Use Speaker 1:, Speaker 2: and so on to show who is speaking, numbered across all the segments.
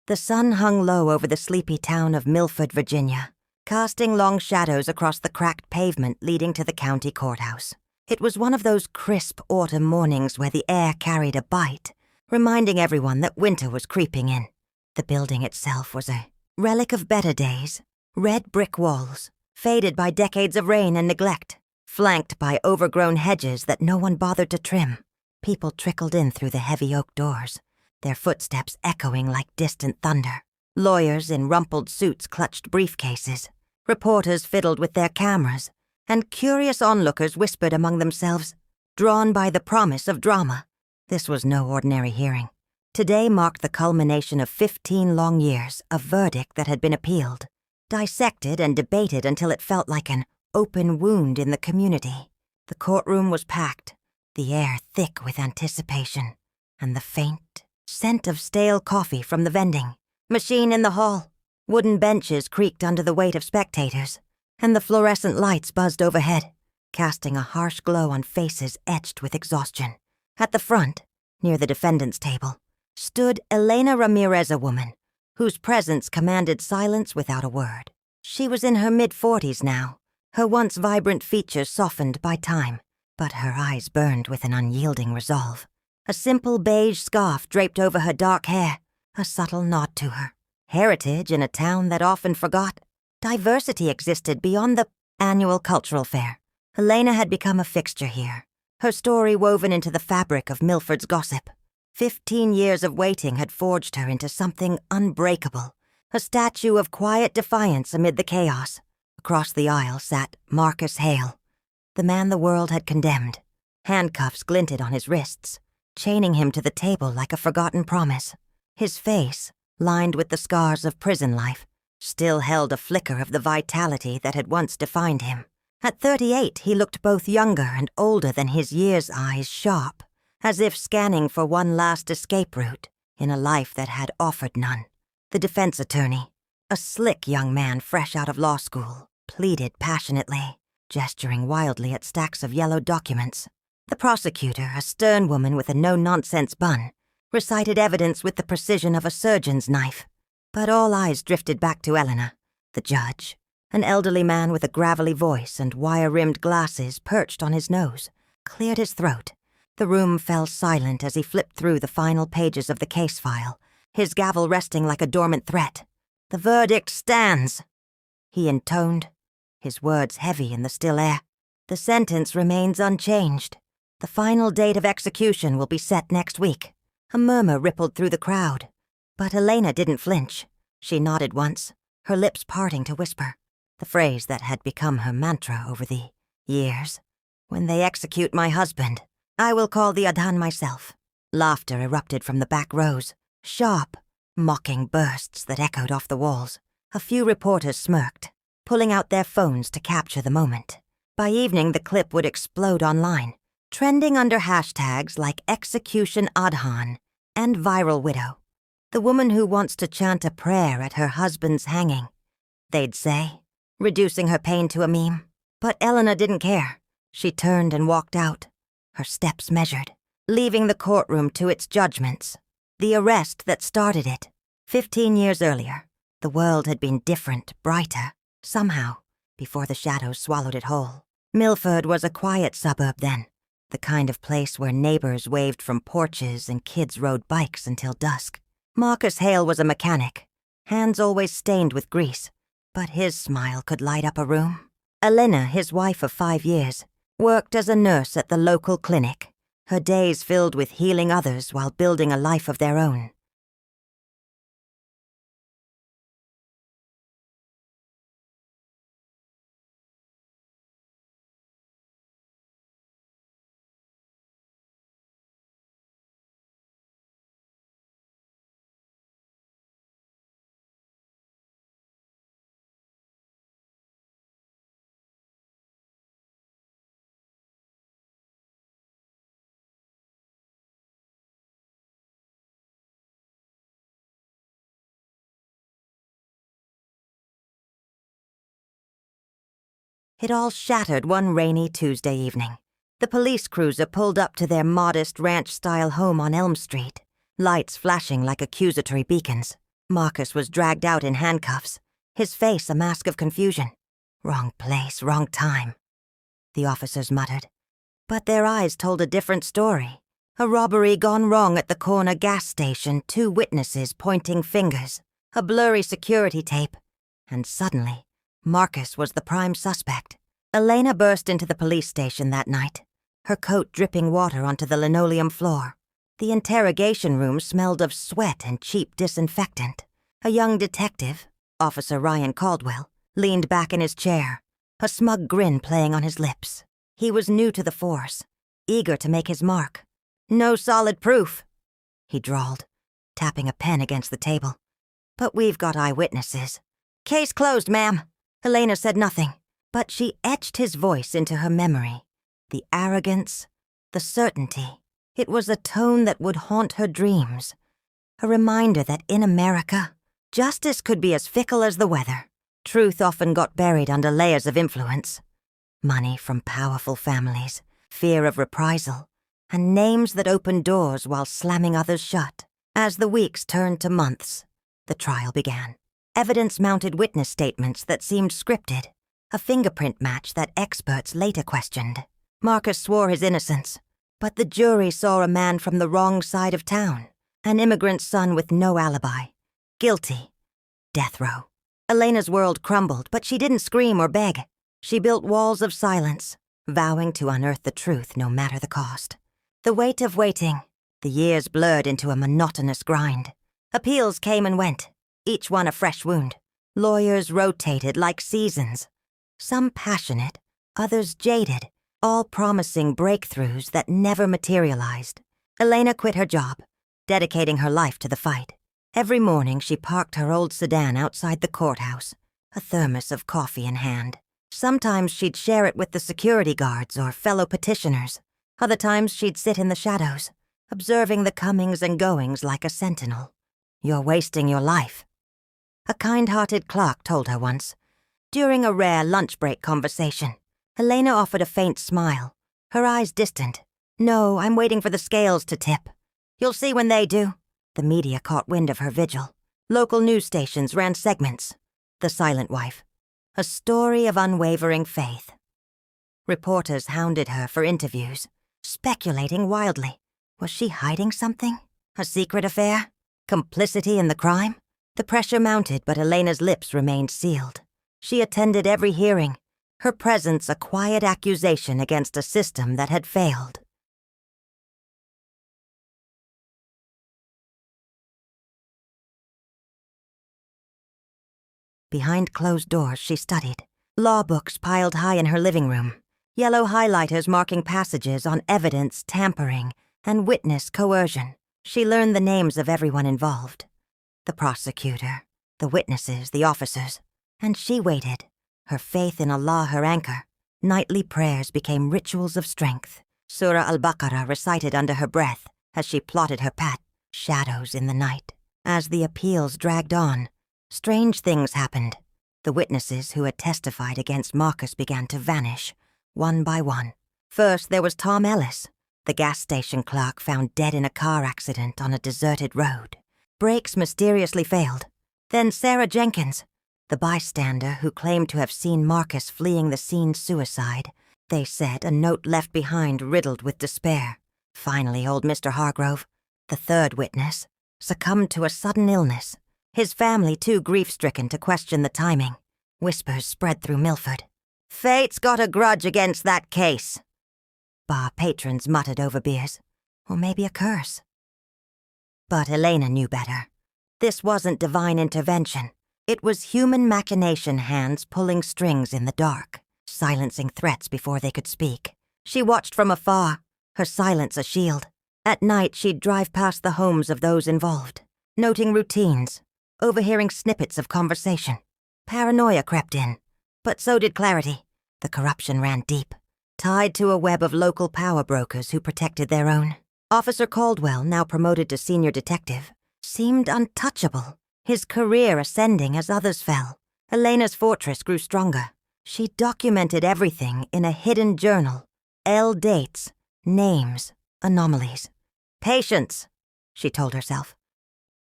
Speaker 1: The sun hung low over the sleepy town of Milford, Virginia, casting long shadows across the cracked pavement leading to the county courthouse. It was one of those crisp autumn mornings where the air carried a bite, reminding everyone that winter was creeping in. The building itself was a relic of better days. Red brick walls, faded by decades of rain and neglect, flanked by overgrown hedges that no one bothered to trim. People trickled in through the heavy oak doors, their footsteps echoing like distant thunder. Lawyers in rumpled suits clutched briefcases. Reporters fiddled with their cameras, and curious onlookers whispered among themselves, drawn by the promise of drama. This was no ordinary hearing. Today marked the culmination of 15 long years, a verdict that had been appealed, dissected and debated until it felt like an open wound in the community. The courtroom was packed, the air thick with anticipation, and the faint scent of stale coffee from the vending machine in the hall. Wooden benches creaked under the weight of spectators, and the fluorescent lights buzzed overhead, casting a harsh glow on faces etched with exhaustion. At the front, near the defendant's table, stood Elena Ramirez, a woman whose presence commanded silence without a word. She was in her mid-40s now, her once vibrant features softened by time, but her eyes burned with an unyielding resolve. A simple beige scarf draped over her dark hair, a subtle nod to her heritage in a town that often forgot. Diversity existed beyond the annual cultural fair. Elena had become a fixture here, her story woven into the fabric of Milford's gossip. 15 years of waiting had forged her into something unbreakable, a statue of quiet defiance amid the chaos. Across the aisle sat Marcus Hale, the man the world had condemned. Handcuffs glinted on his wrists, chaining him to the table like a forgotten promise. His face, lined with the scars of prison life, still held a flicker of the vitality that had once defined him. At 38, he looked both younger and older than his year's eyes, sharp, as if scanning for one last escape route in a life that had offered none. The defense attorney, a slick young man fresh out of law school, pleaded passionately, gesturing wildly at stacks of yellow documents. The prosecutor, a stern woman with a no-nonsense bun, recited evidence with the precision of a surgeon's knife. But all eyes drifted back to Elena. The judge, an elderly man with a gravelly voice and wire-rimmed glasses perched on his nose, cleared his throat. The room fell silent as he flipped through the final pages of the case file, his gavel resting like a dormant threat. "The verdict stands," he intoned, his words heavy in the still air. "The sentence remains unchanged. The final date of execution will be set next week." A murmur rippled through the crowd, but Elena didn't flinch. She nodded once, her lips parting to whisper, the phrase that had become her mantra over the years. "When they execute my husband, I will call the Adhan myself." Laughter erupted from the back rows, sharp, mocking bursts that echoed off the walls. A few reporters smirked, pulling out their phones to capture the moment. By evening, the clip would explode online, trending under hashtags like Execution Adhan and Viral Widow. The woman who wants to chant a prayer at her husband's hanging, they'd say, reducing her pain to a meme. But Elena didn't care. She turned and walked out, her steps measured, leaving the courtroom to its judgments. The arrest that started it. 15 years earlier, the world had been different, brighter, somehow, before the shadows swallowed it whole. Milford was a quiet suburb then, the kind of place where neighbors waved from porches and kids rode bikes until dusk. Marcus Hale was a mechanic, hands always stained with grease, but his smile could light up a room. Elena, his wife of 5 years, worked as a nurse at the local clinic, her days filled with healing others while building a life of their own. It all shattered one rainy Tuesday evening. The police cruiser pulled up to their modest ranch-style home on Elm Street, lights flashing like accusatory beacons. Marcus was dragged out in handcuffs, his face a mask of confusion. "Wrong place, wrong time," the officers muttered. But their eyes told a different story. A robbery gone wrong at the corner gas station, 2 witnesses pointing fingers, a blurry security tape, and suddenly, Marcus was the prime suspect. Elena burst into the police station that night, her coat dripping water onto the linoleum floor. The interrogation room smelled of sweat and cheap disinfectant. A young detective, Officer Ryan Caldwell, leaned back in his chair, a smug grin playing on his lips. He was new to the force, eager to make his mark. "No solid proof," he drawled, tapping a pen against the table. "But we've got eyewitnesses." "Case closed, ma'am." Elena said nothing, but she etched his voice into her memory. The arrogance, the certainty. It was a tone that would haunt her dreams. A reminder that in America, justice could be as fickle as the weather. Truth often got buried under layers of influence. Money from powerful families, fear of reprisal, and names that opened doors while slamming others shut. As the weeks turned to months, the trial began. Evidence-mounted witness statements that seemed scripted, a fingerprint match that experts later questioned. Marcus swore his innocence, but the jury saw a man from the wrong side of town, an immigrant son with no alibi. Guilty. Death row. Elena's world crumbled, but she didn't scream or beg. She built walls of silence, vowing to unearth the truth no matter the cost. The weight of waiting, the years blurred into a monotonous grind. Appeals came and went, each one a fresh wound. Lawyers rotated like seasons, some passionate, others jaded, all promising breakthroughs that never materialized. Elena quit her job, dedicating her life to the fight. Every morning she parked her old sedan outside the courthouse, a thermos of coffee in hand. Sometimes she'd share it with the security guards or fellow petitioners. Other times she'd sit in the shadows, observing the comings and goings like a sentinel. "You're wasting your life," a kind-hearted clerk told her once. During a rare lunch break conversation, Elena offered a faint smile, her eyes distant. "No, I'm waiting for the scales to tip. You'll see when they do." The media caught wind of her vigil. Local news stations ran segments. The Silent Wife. A story of unwavering faith. Reporters hounded her for interviews, speculating wildly. Was she hiding something? A secret affair? Complicity in the crime? The pressure mounted, but Elena's lips remained sealed. She attended every hearing, her presence a quiet accusation against a system that had failed. Behind closed doors, she studied. Law books piled high in her living room, yellow highlighters marking passages on evidence tampering and witness coercion. She learned the names of everyone involved. The prosecutor, the witnesses, the officers. And she waited, her faith in Allah her anchor. Nightly prayers became rituals of strength. Surah al-Baqarah recited under her breath as she plotted her path. Shadows in the night. As the appeals dragged on, strange things happened. The witnesses who had testified against Marcus began to vanish, one by one. First, there was Tom Ellis, the gas station clerk found dead in a car accident on a deserted road. Brakes mysteriously failed. Then Sarah Jenkins, the bystander who claimed to have seen Marcus fleeing the scene suicide. They said a note left behind riddled with despair. Finally, old Mr. Hargrove, the third witness, succumbed to a sudden illness. His family too grief-stricken to question the timing. Whispers spread through Milford. "Fate's got a grudge against that case," bar patrons muttered over beers. Or maybe a curse. But Elena knew better. This wasn't divine intervention. It was human machination hands pulling strings in the dark, silencing threats before they could speak. She watched from afar, her silence a shield. At night, she'd drive past the homes of those involved, noting routines, overhearing snippets of conversation. Paranoia crept in, but so did clarity. The corruption ran deep, tied to a web of local power brokers who protected their own. Officer Caldwell, now promoted to senior detective, seemed untouchable, his career ascending as others fell. Elena's fortress grew stronger. She documented everything in a hidden journal. Dates, names, anomalies. "Patience," she told herself.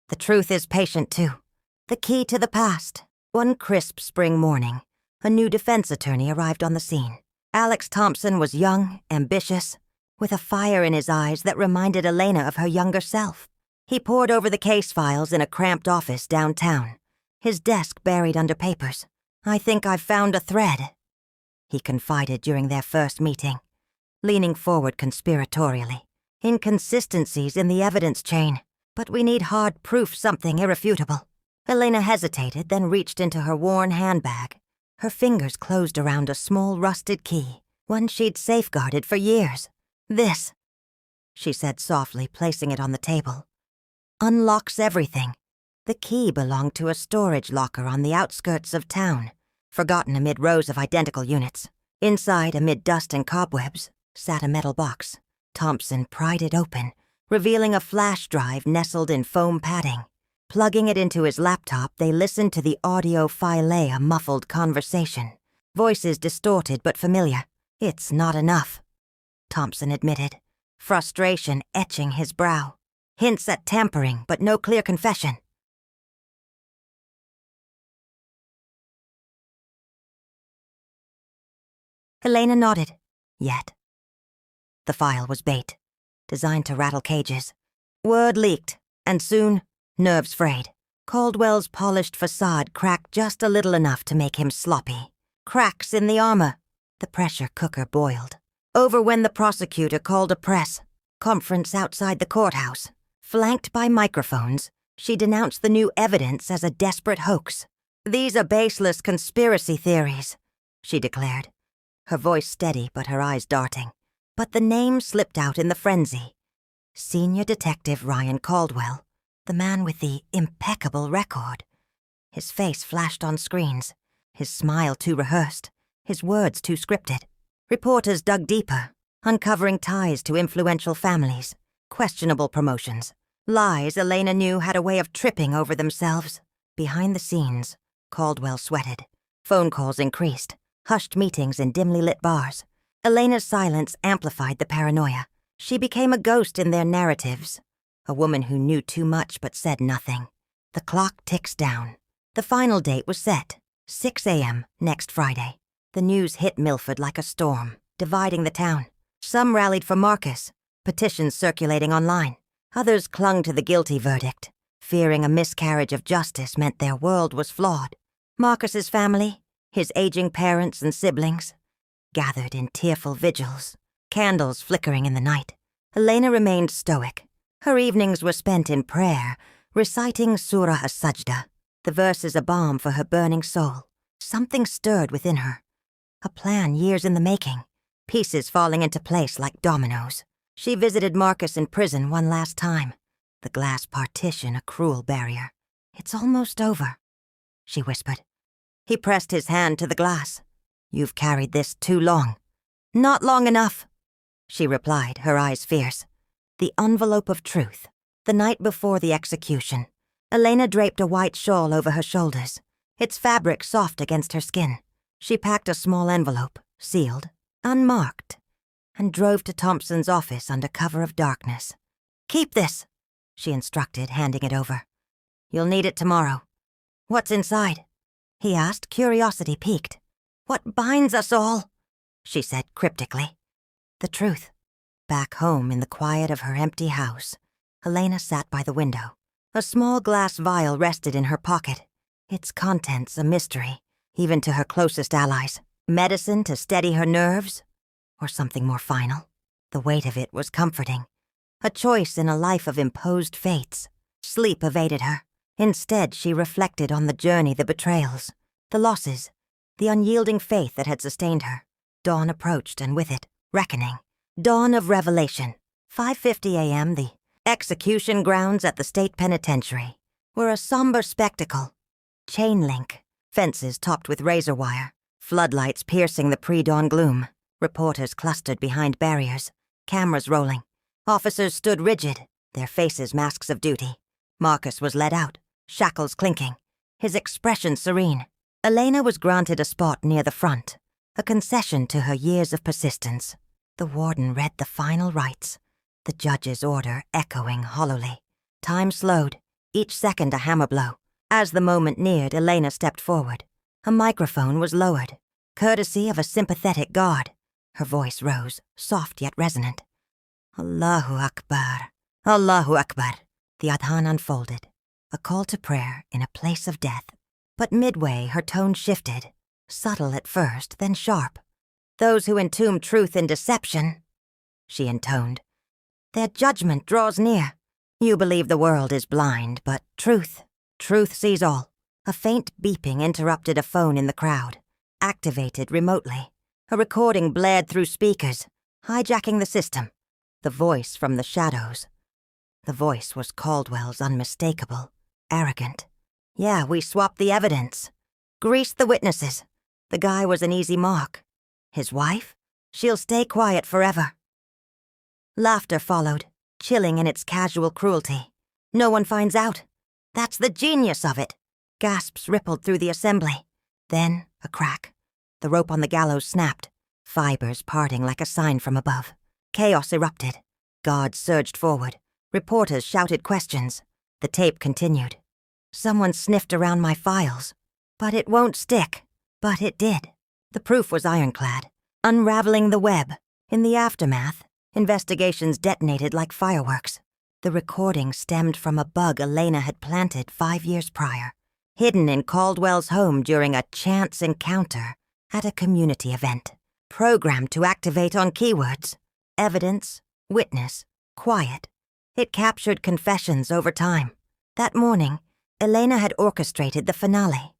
Speaker 1: The truth is patient too. The key to the past. One crisp spring morning, a new defense attorney arrived on the scene. Alex Thompson was young, ambitious, with a fire in his eyes that reminded Elena of her younger self. He pored over the case files in a cramped office downtown, his desk buried under papers. "I think I've found a thread," he confided during their first meeting, leaning forward conspiratorially. "Inconsistencies in the evidence chain, but we need hard proof, something irrefutable." Elena hesitated, then reached into her worn handbag. Her fingers closed around a small rusted key, one she'd safeguarded for years. "This," she said softly, placing it on the table, "unlocks everything." The key belonged to a storage locker on the outskirts of town, forgotten amid rows of identical units. Inside, amid dust and cobwebs, sat a metal box. Thompson pried it open, revealing a flash drive nestled in foam padding. Plugging it into his laptop, they listened to the audio file, a muffled conversation. Voices distorted but familiar. "It's not enough," Thompson admitted, frustration etching his brow. "Hints at tampering, but no clear confession." Elena nodded. Yet. The file was bait, designed to rattle cages. Word leaked, and soon, nerves frayed. Caldwell's polished facade cracked just a little enough to make him sloppy. Cracks in the armor. The pressure cooker boiled. Over when the prosecutor called a press conference outside the courthouse. Flanked by microphones, she denounced the new evidence as a desperate hoax. "These are baseless conspiracy theories," she declared, her voice steady but her eyes darting. But the name slipped out in the frenzy. Senior Detective Ryan Caldwell, the man with the impeccable record. His face flashed on screens, his smile too rehearsed, his words too scripted. Reporters dug deeper, uncovering ties to influential families, questionable promotions, lies Elena knew had a way of tripping over themselves. Behind the scenes, Caldwell sweated. Phone calls increased, hushed meetings in dimly lit bars. Elena's silence amplified the paranoia. She became a ghost in their narratives, a woman who knew too much but said nothing. The clock ticks down. The final date was set, 6 a.m. next Friday. The news hit Milford like a storm, dividing the town. Some rallied for Marcus, petitions circulating online. Others clung to the guilty verdict, fearing a miscarriage of justice meant their world was flawed. Marcus's family, his aging parents and siblings, gathered in tearful vigils, candles flickering in the night. Elena remained stoic. Her evenings were spent in prayer, reciting Surah as-Sajda, the verses a balm for her burning soul. Something stirred within her. A plan years in the making, pieces falling into place like dominoes. She visited Marcus in prison one last time, the glass partition a cruel barrier. "It's almost over," she whispered. He pressed his hand to the glass. "You've carried this too long." "Not long enough," she replied, her eyes fierce. The envelope of truth. The night before the execution, Elena draped a white shawl over her shoulders, its fabric soft against her skin. She packed a small envelope, sealed, unmarked, and drove to Thompson's office under cover of darkness. "Keep this," she instructed, handing it over. "You'll need it tomorrow." "What's inside?" he asked, curiosity piqued. "What binds us all?" she said cryptically. "The truth." Back home in the quiet of her empty house, Elena sat by the window. A small glass vial rested in her pocket, its contents a mystery, even to her closest allies. Medicine to steady her nerves? Or something more final? The weight of it was comforting. A choice in a life of imposed fates. Sleep evaded her. Instead, she reflected on the journey, the betrayals, the losses, the unyielding faith that had sustained her. Dawn approached, and with it, reckoning. Dawn of revelation. 5:50 a.m., the execution grounds at the state penitentiary were a somber spectacle. Chain link, fences topped with razor wire, floodlights piercing the pre-dawn gloom, reporters clustered behind barriers, cameras rolling. Officers stood rigid, their faces masks of duty. Marcus was led out, shackles clinking, his expression serene. Elena was granted a spot near the front, a concession to her years of persistence. The warden read the final rites, the judge's order echoing hollowly. Time slowed, each second a hammer blow. As the moment neared, Elena stepped forward. A microphone was lowered, courtesy of a sympathetic guard. Her voice rose, soft yet resonant. Allahu Akbar. Allahu Akbar. The Adhan unfolded, a call to prayer in a place of death. But midway, her tone shifted, subtle at first, then sharp. Those who entomb truth in deception, she intoned, their judgment draws near. You believe the world is blind, but truth sees all. A faint beeping interrupted a phone in the crowd, activated remotely. A recording blared through speakers, hijacking the system. The voice from the shadows. The voice was Caldwell's, unmistakable, arrogant. Yeah, we swapped the evidence. Greased the witnesses. The guy was an easy mark. His wife? She'll stay quiet forever. Laughter followed, chilling in its casual cruelty. No one finds out. That's the genius of it. Gasps rippled through the assembly. Then, a crack. The rope on the gallows snapped, fibers parting like a sign from above. Chaos erupted. Guards surged forward. Reporters shouted questions. The tape continued. Someone sniffed around my files. But it won't stick. But it did. The proof was ironclad, unraveling the web. In the aftermath, investigations detonated like fireworks. The recording stemmed from a bug Elena had planted 5 years prior, hidden in Caldwell's home during a chance encounter at a community event, programmed to activate on keywords: evidence, witness, quiet. It captured confessions over time. That morning, Elena had orchestrated the finale.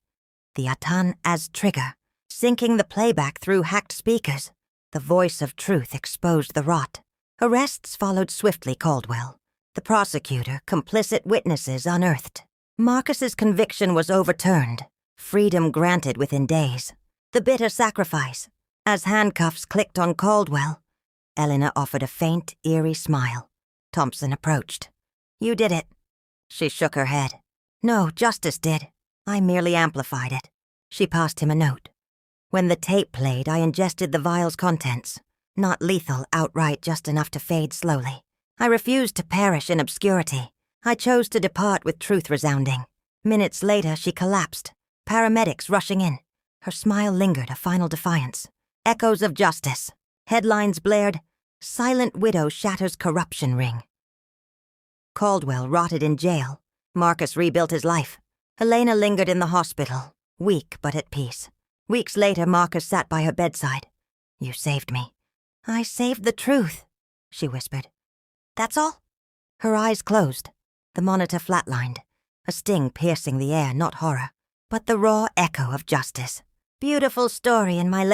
Speaker 1: The Adhan as trigger, syncing the playback through hacked speakers. The voice of truth exposed the rot. Arrests followed swiftly Caldwell. The prosecutor, complicit witnesses unearthed. Marcus's conviction was overturned. Freedom granted within days. The bitter sacrifice. As handcuffs clicked on Caldwell, Elena offered a faint, eerie smile. Thompson approached. You did it. She shook her head. No, justice did. I merely amplified it. She passed him a note. When the tape played, I ingested the vial's contents. Not lethal, outright, just enough to fade slowly. I refused to perish in obscurity. I chose to depart with truth resounding. Minutes later, she collapsed. Paramedics rushing in. Her smile lingered, a final defiance. Echoes of justice. Headlines blared. Silent widow shatters corruption ring. Caldwell rotted in jail. Marcus rebuilt his life. Elena lingered in the hospital, weak but at peace. Weeks later, Marcus sat by her bedside. You saved me. I saved the truth, she whispered. That's all? Her eyes closed. The monitor flatlined, a sting piercing the air, not horror, but the raw echo of justice. Beautiful story in my